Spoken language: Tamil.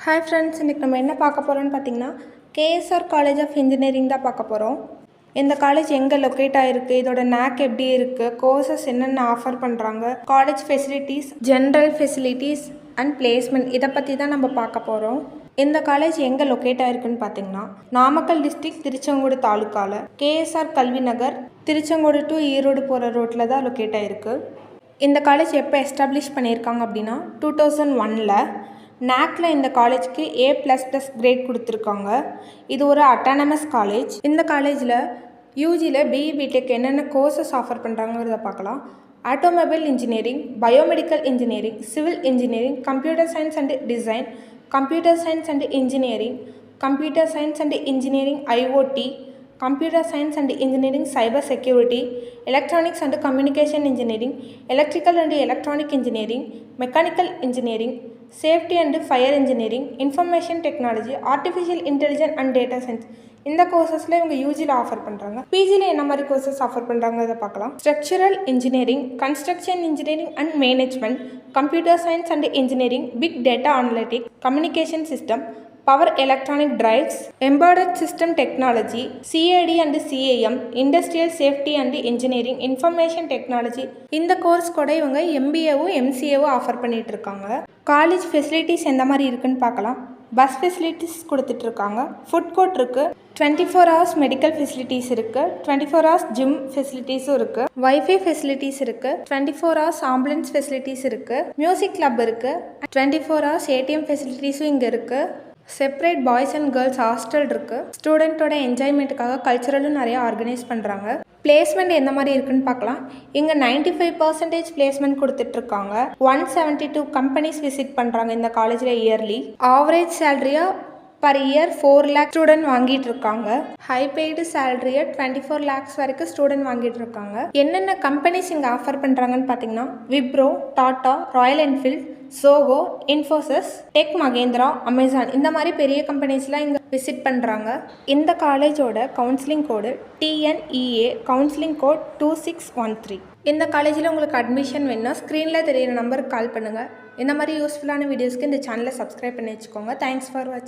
ஹாய் ஃப்ரெண்ட்ஸ், இன்றைக்கி நம்ம என்ன பார்க்க போகிறோம்னு பார்த்தீங்கன்னா கேஎஸ்ஆர் காலேஜ் ஆஃப் இன்ஜினியரிங் தான் பார்க்க போகிறோம். இந்த காலேஜ் எங்கே லொக்கேட் ஆகிருக்கு, இதோட நேக் எப்படி இருக்குது, கோர்சஸ் என்னென்ன ஆஃபர் பண்ணுறாங்க, college facilities, general facilities and placement, இதை பற்றி தான் நம்ம பார்க்க போகிறோம். இந்த காலேஜ் எங்கே லொக்கேட் ஆகிருக்குன்னு பார்த்தீங்கன்னா நாமக்கல் டிஸ்ட்ரிக்ட் திருச்செங்கோடு தாலுக்காவில் கேஎஸ்ஆர் கல்வி நகர் திருச்செங்கோடு டு ஈரோடு போகிற ரோட்டில் தான் லொக்கேட் ஆகிருக்கு. இந்த காலேஜ் எப்போ எஸ்டாப்ளிஷ் பண்ணியிருக்காங்க அப்படின்னா 2001ல் நேக்கில் இந்த காலேஜுக்கு A++ கிரேட் கொடுத்துருக்காங்க. இது ஒரு அட்டானமஸ் காலேஜ். இந்த காலேஜில் யூஜியில் பிஇ பிடெக் என்னென்ன கோர்சஸ் ஆஃபர் பண்ணுறாங்கிறத பார்க்கலாம். Automobile engineering, biomedical engineering, civil engineering, computer science and design, computer science and engineering, computer science and engineering IoT, Computer Science and Engineering, Cyber Security, Electronics and Communication Engineering, Electrical and Electronic Engineering, Mechanical Engineering, Safety and Fire Engineering, Information Technology, Artificial Intelligence and Data Science. இந்த கோர்சஸில் இவங்க யூஜியில் ஆஃபர் பண்ணுறாங்க. பிஜியில் என்ன மாதிரி கோர்சஸ் ஆஃபர் பண்ணுறாங்கிறத பார்க்கலாம். Structural engineering, construction engineering and management, computer science and engineering, big data analytics, communication system, power electronic drives, embedded system technology, CAD and CAM, industrial safety and engineering, information technology. இந்த கோர்ஸ் கூட இவங்க MBAவும் MCAவும் ஆஃபர் பண்ணிட்டு இருக்காங்க. காலேஜ் ஃபெசிலிட்டிஸ் எந்த மாதிரி இருக்குன்னு பார்க்கலாம். பஸ் ஃபெசிலிட்டிஸ் கொடுத்துட்ருக்காங்க. ஃபுட் கோர்ட் இருக்குது. 24 hours மெடிக்கல் ஃபெசிலிட்டிஸ் இருக்குது. 24 hours ஜிம் ஃபெசிலிட்டிஸும் இருக்குது. வைஃபை ஃபெசிலிட்டிஸ் இருக்குது. 24 hours ஆம்புலன்ஸ் ஃபெசிலிட்டிஸ் இருக்குது. மியூசிக் கிளப் இருக்குது. 24 hours ATM ஃபெசிலிட்டிஸும் இங்கே இருக்குது. Separate boys and girls hostel இருக்குது. ஸ்டூடெண்ட்டோட என்ஜாய்மெண்ட்டுக்காக கல்ச்சுரலும் நிறையா ஆர்கனைஸ் பண்ணுறாங்க. பிளேஸ்மெண்ட் எந்த மாதிரி இருக்குன்னு பார்க்கலாம். இங்கே 95% பிளேஸ்மெண்ட் கொடுத்துட்ருக்காங்க. 172 கம்பெனிஸ் விசிட் பண்ணுறாங்க இந்த காலேஜில் இயர்லி. ஆவரேஜ் சேலரியாக பர் இயர் 4 lakh ஸ்டூடெண்ட் வாங்கிட்டு இருக்காங்க. ஹை பெய்டு சேலரியை 24 lakhs வரைக்கும் ஸ்டூடெண்ட் வாங்கிட்டு இருக்காங்க. என்னென்ன கம்பெனிஸ் இங்கே ஆஃபர் பண்ணுறாங்கன்னு பார்த்தீங்கன்னா Wipro, Tata, Royal Enfield, Zoho, Infosys, Tech Mahindra, Amazon, இந்த மாதிரி பெரிய கம்பெனிஸ்லாம் இங்கே விசிட் பண்ணுறாங்க. இந்த காலேஜோட counselling code TNEA, counselling code 2613. இந்த காலேஜில் உங்களுக்கு அட்மிஷன் வேணும்னா ஸ்க்ரீனில் தெரியிற நம்பருக்கு கால் பண்ணுங்கள். இந்த மாதிரி யூஸ்ஃபுல்லான வீடியோஸ்க்கு இந்த சேனலை சப்ஸ்கிரைப் பண்ணி வச்சுக்கோங்க. தேங்க்ஸ் ஃபார் வாட்சிங்.